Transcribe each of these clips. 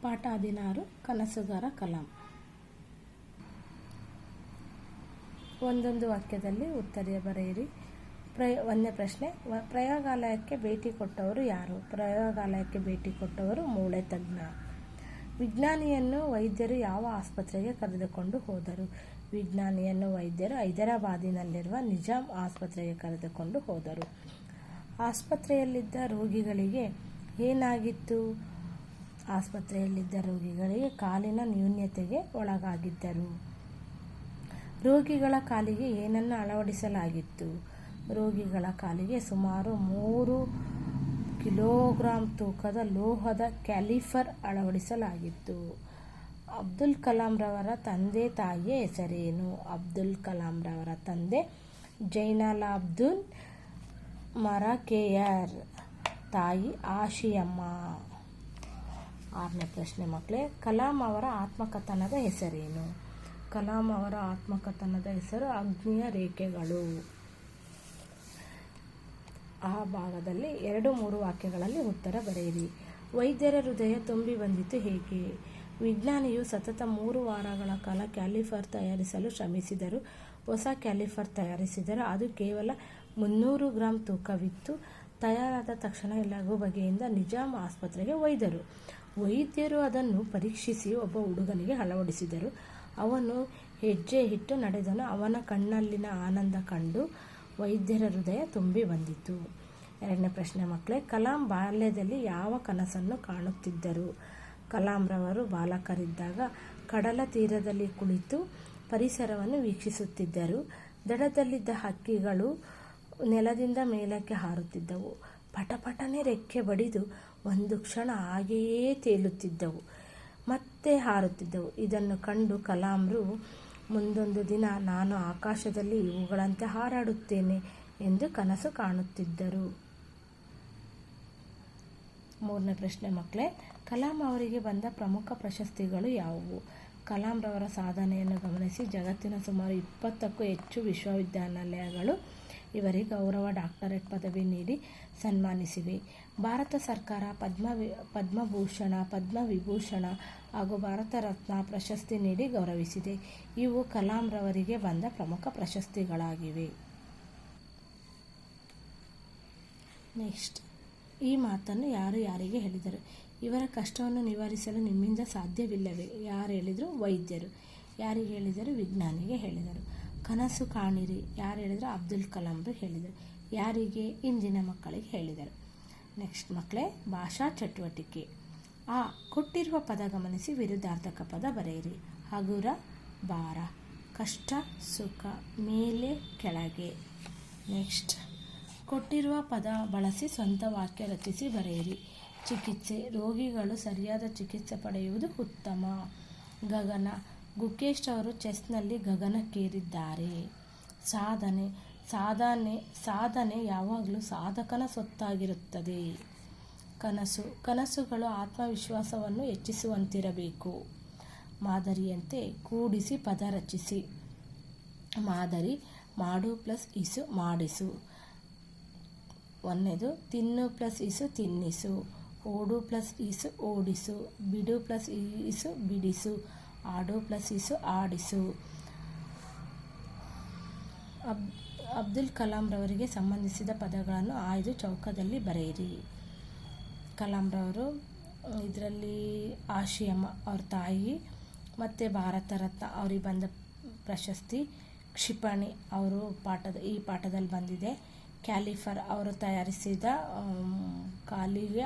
ಪಾಠ 16 ಕನಸುಗಾರ ಕಲಾಂ. ಒಂದೊಂದು ವಾಕ್ಯದಲ್ಲಿ ಉತ್ತರ ಬರೆಯಿರಿ. ಒಂದನೇ ಪ್ರಶ್ನೆ, ಪ್ರಯೋಗಾಲಯಕ್ಕೆ ಭೇಟಿ ಕೊಟ್ಟವರು ಯಾರು? ಪ್ರಯೋಗಾಲಯಕ್ಕೆ ಭೇಟಿ ಕೊಟ್ಟವರು ಮೂಳೆ ತಜ್ಞ. ವಿಜ್ಞಾನಿಯನ್ನು ವೈದ್ಯರು ಯಾವ ಆಸ್ಪತ್ರೆಗೆ ಕರೆದುಕೊಂಡು ಹೋದರು? ವಿಜ್ಞಾನಿಯನ್ನು ವೈದ್ಯರು ಹೈದರಾಬಾದಿನಲ್ಲಿರುವ ನಿಜಾಮ್ ಆಸ್ಪತ್ರೆಗೆ ಕರೆದುಕೊಂಡು ಹೋದರು. ಆಸ್ಪತ್ರೆಯಲ್ಲಿದ್ದ ರೋಗಿಗಳಿಗೆ ಏನಾಗಿತ್ತು? ಆಸ್ಪತ್ರೆಯಲ್ಲಿದ್ದ ರೋಗಿಗಳಿಗೆ ಕಾಲಿನ ನ್ಯೂನತೆಗೆ ಒಳಗಾಗಿದ್ದರು. ರೋಗಿಗಳ ಕಾಲಿಗೆ ಏನನ್ನು ಅಳವಡಿಸಲಾಗಿತ್ತು? ರೋಗಿಗಳ ಕಾಲಿಗೆ ಸುಮಾರು 3 ಕಿಲೋಗ್ರಾಂ ತೂಕದ ಲೋಹದ ಕ್ಯಾಲಿಫರ್ ಅಳವಡಿಸಲಾಗಿತ್ತು. ಅಬ್ದುಲ್ ಕಲಾಂ ರವರ ತಂದೆ ತಾಯಿಯ ಹೆಸರೇನು? ಅಬ್ದುಲ್ ಕಲಾಂ ರವರ ತಂದೆ ಜೈನಲಾಬ್ದೀನ್ ಮರಾಕೆಯರ್, ತಾಯಿ ಆಶಿಯಮ್ಮ. 6ನೇ ಪ್ರಶ್ನೆ ಮಕ್ಕಳೇ, ಕಲಾಂ ಅವರ ಆತ್ಮಕಥನದ ಹೆಸರೇನು? ಕಲಾಂ ಅವರ ಆತ್ಮಕಥನದ ಹೆಸರು ಅಗ್ನಿಯ ರೇಖೆಗಳು. ಆ ಭಾಗದಲ್ಲಿ 2-3 ವಾಕ್ಯಗಳಲ್ಲಿ ಉತ್ತರ ಬರೆಯಿರಿ. ವೈದ್ಯರ ಹೃದಯ ತುಂಬಿ ಬಂದಿತು ಹೇಗೆ? ವಿಜ್ಞಾನಿಯು ಸತತ 3 ವಾರಗಳ ಕಾಲ ಕ್ಯಾಲಿಫರ್ ತಯಾರಿಸಲು ಶ್ರಮಿಸಿದರು. ಹೊಸ ಕ್ಯಾಲಿಫರ್ ತಯಾರಿಸಿದರು. ಅದು ಕೇವಲ 300 ಗ್ರಾಂ ತೂಕವಿತ್ತು. ತಯಾರಾದ ತಕ್ಷಣ ಲಘು ಬಗೆಯಿಂದ ನಿಜಾಮ್ ಆಸ್ಪತ್ರೆಗೆ ಒಯ್ದರು. ವೈದ್ಯರು ಅದನ್ನು ಪರೀಕ್ಷಿಸಿ ಒಬ್ಬ ಹುಡುಗನಿಗೆ ಅಳವಡಿಸಿದರು. ಅವನು ಹೆಜ್ಜೆ ಇಟ್ಟು ನಡೆದನು. ಅವನ ಕಣ್ಣಲ್ಲಿನ ಆನಂದ ಕಂಡು ವೈದ್ಯರ ಹೃದಯ ತುಂಬಿ ಬಂದಿತು. 2ನೇ ಪ್ರಶ್ನೆ ಮಕ್ಕಳೇ, ಕಲಾಂ ಬಾಲ್ಯದಲ್ಲಿ ಯಾವ ಕನಸನ್ನು ಕಾಣುತ್ತಿದ್ದರು? ಕಲಾಂ ರವರು ಬಾಲಕರಿದ್ದಾಗ ಕಡಲ ತೀರದಲ್ಲಿ ಕುಳಿತು ಪರಿಸರವನ್ನು ವೀಕ್ಷಿಸುತ್ತಿದ್ದರು. ದಡದಲ್ಲಿದ್ದ ಹಕ್ಕಿಗಳು ನೆಲದಿಂದ ಮೇಲಕ್ಕೆ ಹಾರುತ್ತಿದ್ದವು. ಪಟಪಟನೆ ರೆಕ್ಕೆ ಬಡಿದು ಒಂದು ಕ್ಷಣ ಹಾಗೆಯೇ ತೇಲುತ್ತಿದ್ದವು, ಮತ್ತೆ ಹಾರುತ್ತಿದ್ದವು. ಇದನ್ನು ಕಂಡು ಕಲಾಂರು ಮುಂದೊಂದು ದಿನ ನಾನು ಆಕಾಶದಲ್ಲಿ ಇವುಗಳಂತೆ ಹಾರಾಡುತ್ತೇನೆ ಎಂದು ಕನಸು ಕಾಣುತ್ತಿದ್ದರು. 3ನೇ ಪ್ರಶ್ನೆ ಮಕ್ಕಳೇ, ಕಲಾಂ ಅವರಿಗೆ ಬಂದ ಪ್ರಮುಖ ಪ್ರಶಸ್ತಿಗಳು ಯಾವುವು? ಕಲಾಂ ರವರ ಸಾಧನೆಯನ್ನು ಗಮನಿಸಿ ಜಗತ್ತಿನ ಸುಮಾರು 20ಕ್ಕೂ ಹೆಚ್ಚು ವಿಶ್ವವಿದ್ಯಾನಿಲಯಗಳು ಇವರಿಗೆ ಗೌರವ ಡಾಕ್ಟರೇಟ್ ಪದವಿ ನೀಡಿ ಸನ್ಮಾನಿಸಿವೆ. ಭಾರತ ಸರ್ಕಾರ ಪದ್ಮಭೂಷಣ, ಪದ್ಮವಿಭೂಷಣ ಹಾಗೂ ಭಾರತ ರತ್ನ ಪ್ರಶಸ್ತಿ ನೀಡಿ ಗೌರವಿಸಿದೆ. ಇವು ಕಲಾಂ ರವರಿಗೆ ಬಂದ ಪ್ರಮುಖ ಪ್ರಶಸ್ತಿಗಳಾಗಿವೆ. ನೆಕ್ಸ್ಟ್, ಈ ಮಾತನ್ನು ಯಾರು ಯಾರಿಗೆ ಹೇಳಿದರು? ಇವರ ಕಷ್ಟವನ್ನು ನಿವಾರಿಸಲು ನಿಮ್ಮಿಂದ ಸಾಧ್ಯವಿಲ್ಲವೇ? ಯಾರು ಹೇಳಿದರು? ವೈದ್ಯರು. ಯಾರಿಗೆ ಹೇಳಿದರು? ವಿಜ್ಞಾನಿಗೆ ಹೇಳಿದರು. ಕನಸು ಕಾಣಿರಿ ಯಾರು ಹೇಳಿದರು? ಅಬ್ದುಲ್ ಕಲಾಂರು ಹೇಳಿದರು. ಯಾರಿಗೆ? ಇಂದಿನ ಮಕ್ಕಳಿಗೆ ಹೇಳಿದರು. ನೆಕ್ಸ್ಟ್ ಮಕ್ಕಳೇ, ಭಾಷಾ ಚಟುವಟಿಕೆ. ಕೊಟ್ಟಿರುವ ಪದ ಗಮನಿಸಿ ವಿರುದ್ಧಾರ್ಥಕ ಪದ ಬರೆಯಿರಿ. ಹಗುರ, ಭಾರ. ಕಷ್ಟ, ಸುಖ. ಮೇಲೆ, ಕೆಳಗೆ. ನೆಕ್ಸ್ಟ್, ಕೊಟ್ಟಿರುವ ಪದ ಬಳಸಿ ಸ್ವಂತ ವಾಕ್ಯ ರಚಿಸಿ ಬರೆಯಿರಿ. ಚಿಕಿತ್ಸೆ. ರೋಗಿಗಳು ಸರಿಯಾದ ಚಿಕಿತ್ಸೆ ಪಡೆಯುವುದು ಉತ್ತಮ. ಗಗನ. ಗುಕೇಶ್ ಅವರು ಚೆಸ್ನಲ್ಲಿ ಗಗನಕ್ಕೇರಿದ್ದಾರೆ. ಸಾಧನೆ ಯಾವಾಗಲೂ ಸಾಧಕನ ಸೊತ್ತಾಗಿರುತ್ತದೆ. ಕನಸುಗಳು ಆತ್ಮವಿಶ್ವಾಸವನ್ನು ಹೆಚ್ಚಿಸುವಂತಿರಬೇಕು. ಮಾದರಿಯಂತೆ ಕೂಡಿಸಿ ಪದ ರಚಿಸಿ. ಮಾದರಿ. ಮಾಡು ಪ್ಲಸ್ ಇಸು ಮಾಡಿಸು. 1ನೇದು, ತಿನ್ನು ಪ್ಲಸ್ ಇಸು ತಿನ್ನಿಸು. ಓಡು ಪ್ಲಸ್ ಇಸು ಓಡಿಸು. ಬಿಡು ಪ್ಲಸ್ ಇಸು ಬಿಡಿಸು. ಆಡು ಪ್ಲಸ್ ಇಸು ಆಡಿಸು. ಅಬ್ದುಲ್ ಕಲಾಂ ರವರಿಗೆ ಸಂಬಂಧಿಸಿದ ಪದಗಳನ್ನು ಆಯ್ದು ಚೌಕದಲ್ಲಿ ಬರೆಯಿರಿ. ಕಲಾಂ ರವರು ಇದರಲ್ಲಿ ಆಶಿಯಮ್ಮ ಅವ್ರ ತಾಯಿ, ಮತ್ತು ಭಾರತ ರತ್ನ ಅವ್ರಿಗೆ ಬಂದ ಪ್ರಶಸ್ತಿ. ಕ್ಷಿಪಣಿ ಅವರು ಈ ಪಾಠದಲ್ಲಿ ಬಂದಿದೆ. ಕ್ಯಾಲಿಫರ್ ಅವರು ತಯಾರಿಸಿದ ಕಾಲಿಗೆ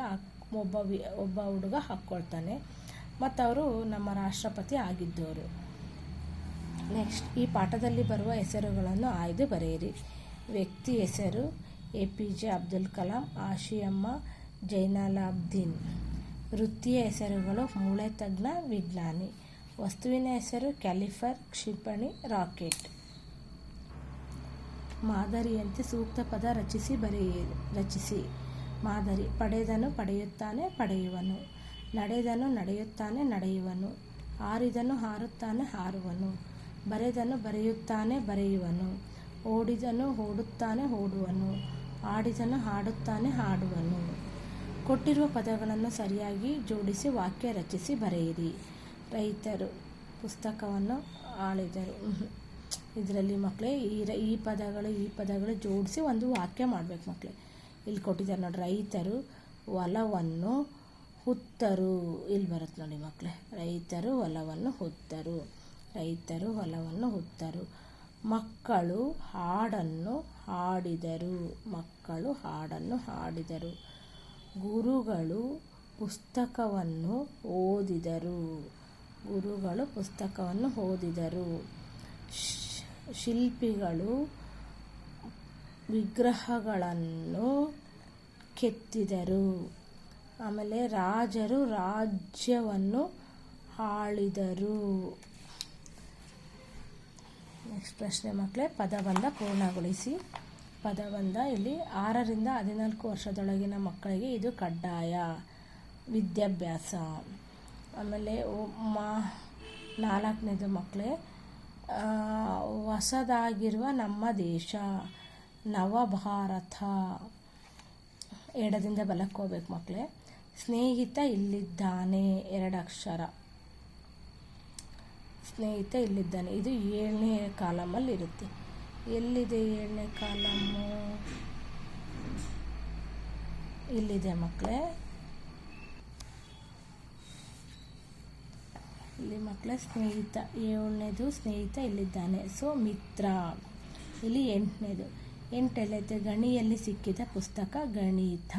ಒಬ್ಬ ಹುಡುಗ ಹಾಕ್ಕೊಳ್ತಾನೆ, ಮತ್ತು ಅವರು ನಮ್ಮ ರಾಷ್ಟ್ರಪತಿ ಆಗಿದ್ದವರು. ನೆಕ್ಸ್ಟ್, ಈ ಪಾಠದಲ್ಲಿ ಬರುವ ಹೆಸರುಗಳನ್ನು ಆಯ್ದು ಬರೆಯಿರಿ. ವ್ಯಕ್ತಿ ಹೆಸರು APJ ಅಬ್ದುಲ್ ಕಲಾಂ, ಆಶಿಯಮ್ಮ, ಜೈನಲಾಬ್ದೀನ್. ವೃತ್ತಿಯ ಹೆಸರುಗಳು ಮೂಳೆ ತಜ್ಞ, ವಿಜ್ಞಾನಿ. ವಸ್ತುವಿನ ಹೆಸರು ಕ್ಯಾಲಿಫರ್, ಕ್ಷಿಪಣಿ, ರಾಕೆಟ್. ಮಾದರಿಯಂತೆ ಸೂಕ್ತ ಪದ ರಚಿಸಿ. ಮಾದರಿ. ಪಡೆದನು ಪಡೆಯುತ್ತಾನೆ ಪಡೆಯುವನು. ನಡೆದನು ನಡೆಯುತ್ತಾನೆ ನಡೆಯುವನು. ಹಾರಿದನು ಹಾರುತ್ತಾನೆ ಹಾರುವನು. ಬರೆದನು ಬರೆಯುತ್ತಾನೆ ಬರೆಯುವನು. ಓಡಿದನು ಓಡುತ್ತಾನೆ ಓಡುವನು. ಆಡಿದನು ಹಾಡುತ್ತಾನೆ ಹಾಡುವನು. ಕೊಟ್ಟಿರುವ ಪದಗಳನ್ನು ಸರಿಯಾಗಿ ಜೋಡಿಸಿ ವಾಕ್ಯ ರಚಿಸಿ ಬರೆಯಿರಿ. ರೈತರು ಪುಸ್ತಕವನ್ನು ಆಳಿದರು. ಇದರಲ್ಲಿ ಮಕ್ಕಳೇ ಈ ಪದಗಳು ಜೋಡಿಸಿ ಒಂದು ವಾಕ್ಯ ಮಾಡಬೇಕು ಮಕ್ಕಳೇ. ಇಲ್ಲಿ ಕೊಟ್ಟಿದ್ದಾರೆ ನೋಡಿ, ರೈತರು ಹೊಲವನ್ನು ಹುತ್ತರು. ಇಲ್ಲಿ ಬರುತ್ತೆ ನೋಡಿ ಮಕ್ಕಳೇ, ರೈತರು ಹೊಲವನ್ನು ಹುತ್ತರು. ರೈತರು ಹೊಲವನ್ನು ಹುತ್ತರು. ಮಕ್ಕಳು ಹಾಡನ್ನು ಹಾಡಿದರು. ಮಕ್ಕಳು ಹಾಡನ್ನು ಹಾಡಿದರು. ಗುರುಗಳು ಪುಸ್ತಕವನ್ನು ಓದಿದರು. ಗುರುಗಳು ಪುಸ್ತಕವನ್ನು ಓದಿದರು. ಶಿಲ್ಪಿಗಳು ವಿಗ್ರಹಗಳನ್ನು ಕೆತ್ತಿದರು. ಆಮೇಲೆ ರಾಜರು ರಾಜ್ಯವನ್ನು ಆಳಿದರು. ನೆಕ್ಸ್ಟ್ ಪ್ರಶ್ನೆ ಮಕ್ಕಳೇ, ಪದಬಂಧ ಪೂರ್ಣಗೊಳಿಸಿ. ಪದಬಂಧ ಇಲ್ಲಿ 6ರಿಂದ 14 ವರ್ಷದೊಳಗಿನ ಮಕ್ಕಳಿಗೆ ಇದು ಕಡ್ಡಾಯ ವಿದ್ಯಾಭ್ಯಾಸ. ಆಮೇಲೆ 4ನೇದು ಮಕ್ಕಳೇ, ಹೊಸದಾಗಿರುವ ನಮ್ಮ ದೇಶ ನವಭಾರತ. ಎಡದಿಂದ ಬಲಕ್ಕೆ ಹೋಗ್ಬೇಕು ಮಕ್ಕಳೇ. ಸ್ನೇಹಿತ ಇಲ್ಲಿದ್ದಾನೆ, 2 ಅಕ್ಷರ. ಸ್ನೇಹಿತ ಇಲ್ಲಿದ್ದಾನೆ, ಇದು 7ನೇ ಕಾಲಮಲ್ಲಿ ಇರುತ್ತೆ. ಎಲ್ಲಿದೆ 7ನೇ ಕಾಲಮ್ಮು? ಇಲ್ಲಿದೆ ಮಕ್ಕಳೇ. ಇಲ್ಲಿ ಮಕ್ಕಳೇ ಸ್ನೇಹಿತ 7ನೇದು, ಸ್ನೇಹಿತ ಇಲ್ಲಿದ್ದಾನೆ. ಸೊ ಮಿತ್ರ. ಇಲ್ಲಿ 8ನೇದು, 8 ಗಣಿಯಲ್ಲಿ ಸಿಕ್ಕಿದ ಪುಸ್ತಕ ಗಣಿತ.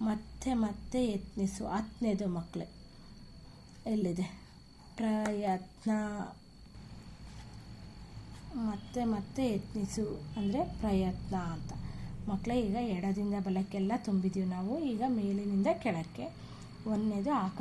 ಮತ್ತೆ ಯತ್ನಿಸು. 10ನೇದು ಮಕ್ಕಳೇ ಎಲ್ಲಿದೆ? ಪ್ರಯತ್ನ. ಮತ್ತೆ ಯತ್ನಿಸು ಅಂದರೆ ಪ್ರಯತ್ನ ಅಂತ. ಮಕ್ಕಳೇ ಈಗ ಎಡದಿಂದ ಬಲಕ್ಕೆಲ್ಲ ತುಂಬಿದ್ದೀವಿ ನಾವು. ಈಗ ಮೇಲಿನಿಂದ ಕೆಳಕ್ಕೆ. 1ನೇದು ಆಕಾಶ